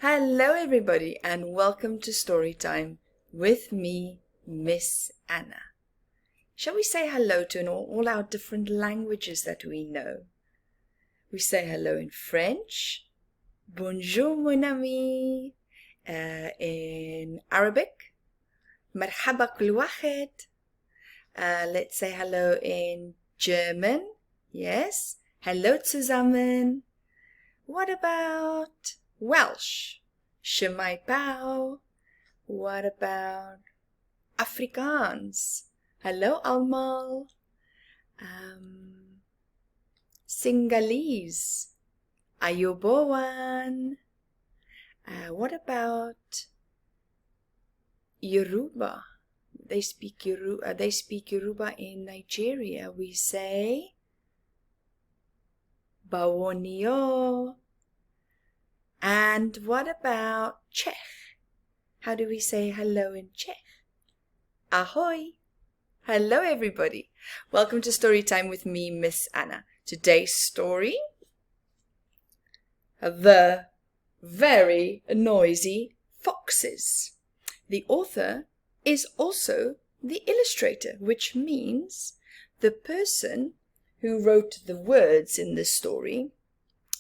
Hello everybody and welcome to Storytime with me, Miss Anna. Shall we say hello to all our different languages that we know? We say hello in French, bonjour mon ami, in Arabic, marhaba kul wahed. Let's say hello in German, yes, hello zusammen. What about Welsh? Shemai Pau. What about Afrikaans? Hello allemaal. Sinhalese. Ayubowan. What about Yoruba? They speak Yoruba in Nigeria. We say Bawonio. And what about Czech? How do we say hello in Czech? Ahoy! Hello everybody. Welcome to Storytime with me, Miss Anna. Today's story, The Very Noisy Foxes. The author is also the illustrator, which means the person who wrote the words in this story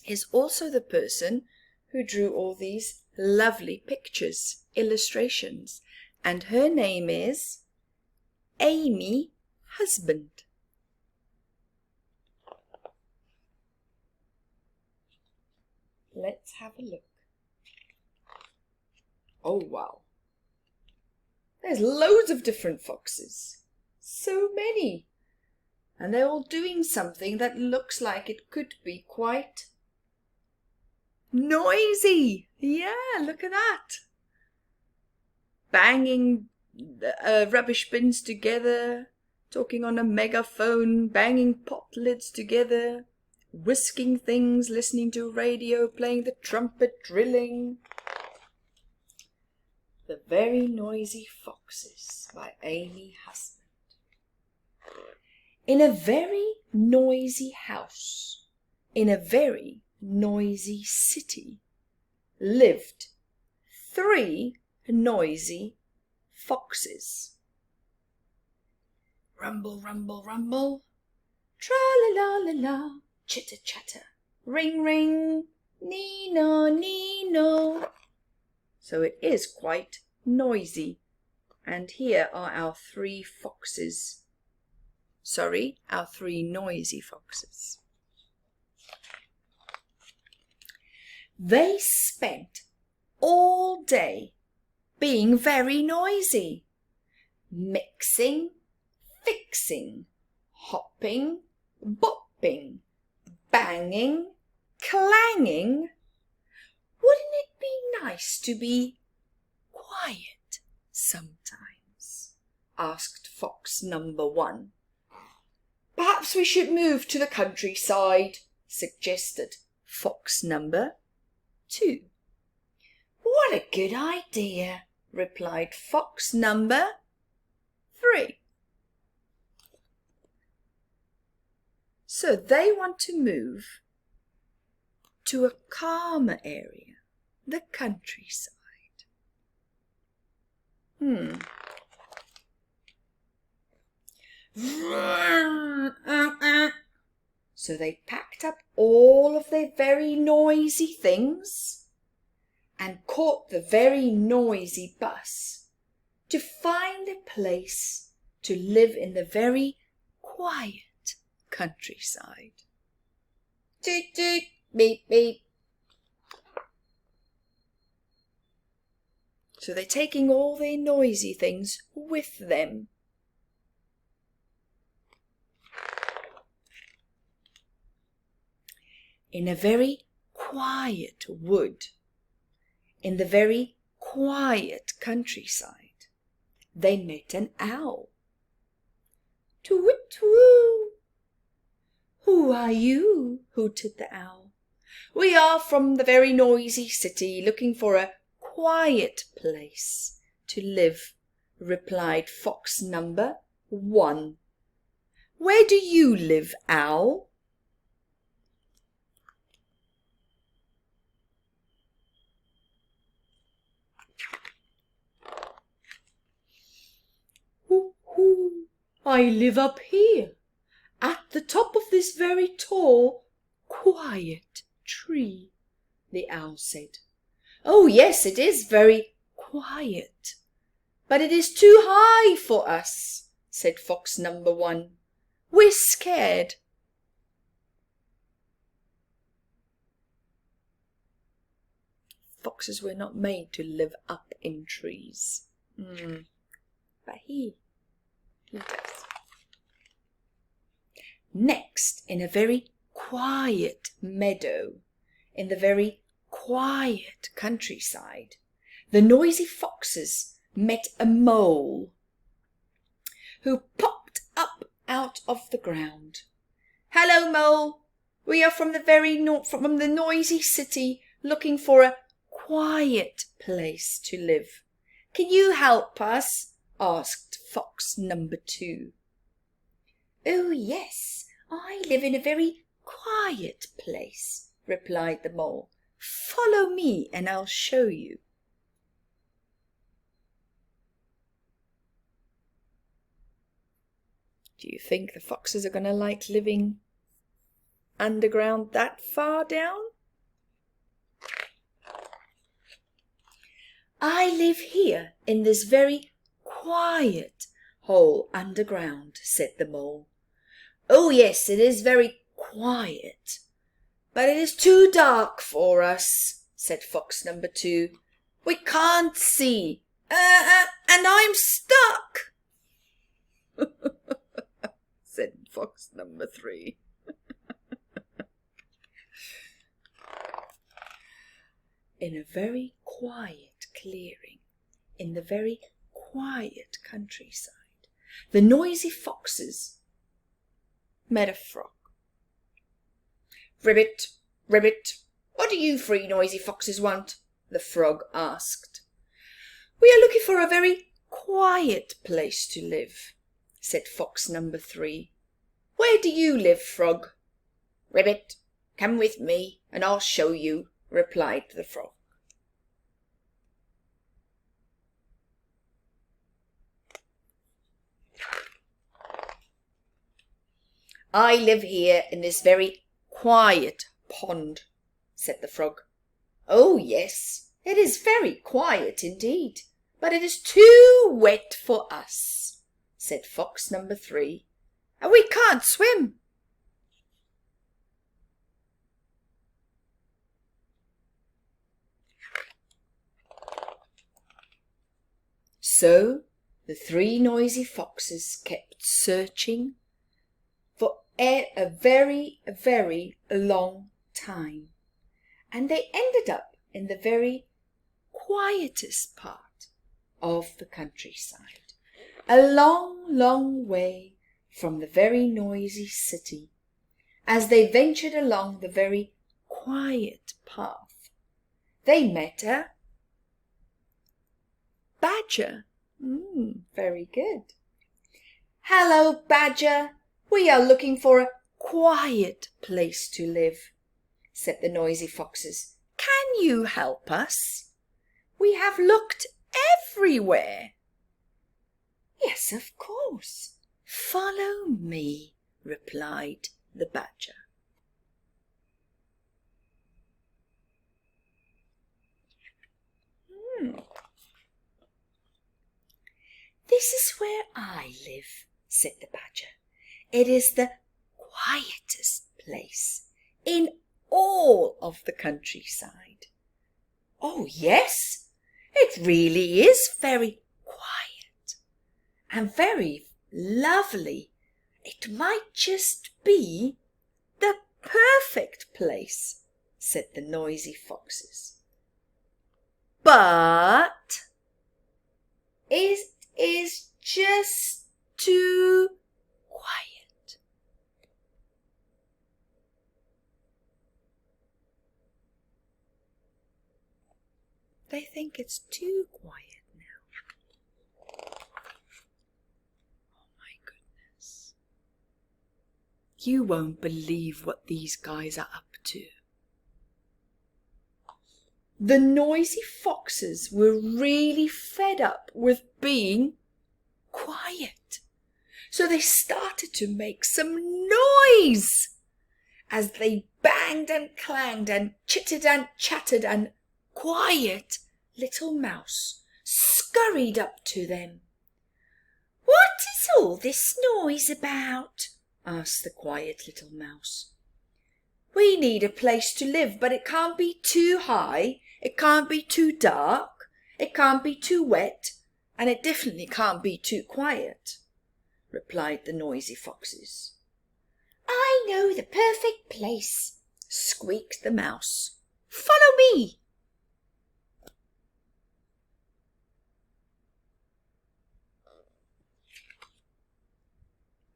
is also the person who drew all these lovely pictures, illustrations, and her name is Amy Husband. Let's have a look. Oh wow, there's loads of different foxes, so many, and they're all doing something that looks like it could be quite noisy. Yeah, look at that. Banging rubbish bins together, talking on a megaphone, banging pot lids together, whisking things, listening to radio, playing the trumpet, drilling. The Very Noisy Foxes by Amy Husband. In a very noisy house, in a very noisy city, lived 3 noisy foxes. Rumble, rumble, rumble, tra-la-la-la-la, chitter-chatter, ring, ring, nee-no, nee-no. So it is quite noisy. And here are our 3 foxes. Sorry, our 3 noisy foxes. They spent all day being very noisy, mixing, fixing, hopping, bopping, banging, clanging. Wouldn't it be nice to be quiet sometimes? Asked fox number 1. Perhaps we should move to the countryside, suggested fox number 2. What a good idea, replied fox number 3. So they want to move to a calmer area, the countryside. So they packed up all of their very noisy things and caught the very noisy bus to find a place to live in the very quiet countryside. Toot toot, beep beep. So they're taking all their noisy things with them. In a very quiet wood, in the very quiet countryside, they met an owl. Too-wit-woo! Who are you? Hooted the owl. We are from the very noisy city, looking for a quiet place to live, replied fox number 1. Where do you live, owl? I live up here, at the top of this very tall, quiet tree," the Owl said. "Oh, yes, it is very quiet, but it is too high for us," said fox number 1. "We're scared." Foxes were not made to live up in trees. But he does. Next, in a very quiet meadow, in the very quiet countryside, the noisy foxes met a mole who popped up out of the ground. "Hello, Mole. We are from the noisy city, looking for a quiet place to live. Can you help us?" asked fox number 2. "Oh, yes, I live in a very quiet place," replied the mole. "Follow me and I'll show you." Do you think the foxes are going to like living underground that far down? "I live here in this very quiet hole underground," said the mole. "Oh, yes, it is very quiet, but it is too dark for us," said fox number 2. "We can't see, and I'm stuck," said fox number 3. In a very quiet clearing, in the very quiet countryside, the noisy foxes met a frog. "Ribbit, Ribbit, what do you 3 noisy foxes want?" the frog asked. "We are looking for a very quiet place to live," said fox number 3. "Where do you live, frog?" "Ribbit, come with me and I'll show you," replied the frog. "I live here in this very quiet pond," said the frog. "Oh, yes, it is very quiet indeed, but it is too wet for us," said fox number 3, "and we can't swim." So the 3 noisy foxes kept searching for a very, very long time, and they ended up in the very quietest part of the countryside, a long, long way from the very noisy city. As they ventured along the very quiet path, they met a badger. Very good. "Hello, Badger. We are looking for a quiet place to live," said the noisy foxes. "Can you help us? We have looked everywhere." "Yes, of course. Follow me," replied the badger. "This is where I live," said the badger. "It is the quietest place in all of the countryside." "Oh, yes, it really is very quiet and very lovely. It might just be the perfect place," said the noisy foxes. "But it is just too quiet." They think it's too quiet now. Oh my goodness. You won't believe what these guys are up to. The noisy foxes were really fed up with being quiet. So they started to make some noise as they banged and clanged and chittered and chattered, and quiet little Mouse scurried up to them. "What is all this noise about?" asked the quiet little Mouse. "We need a place to live, but it can't be too high, it can't be too dark, it can't be too wet, and it definitely can't be too quiet," replied the noisy foxes. "I know the perfect place," squeaked the Mouse. "Follow me."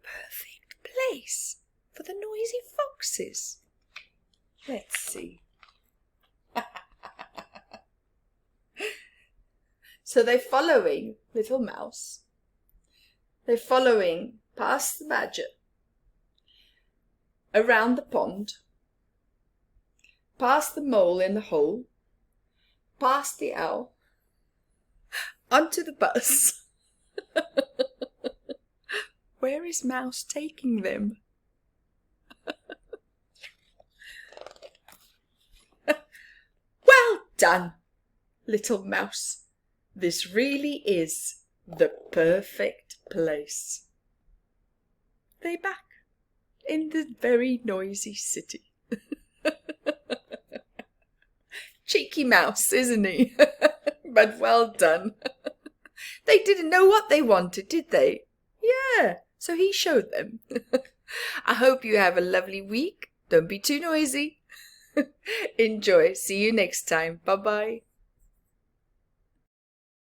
Perfect place for the noisy foxes. Let's see. So they're following little Mouse. They're following past the badger, around the pond, past the mole in the hole, past the owl, onto the bus. Where is Mouse taking them? Well done, little Mouse. This really is the perfect place. They're back in the very noisy city. Cheeky Mouse, isn't he? But well done. They didn't know what they wanted, did they? Yeah, so he showed them. I hope you have a lovely week. Don't be too noisy. Enjoy. See you next time. Bye-bye.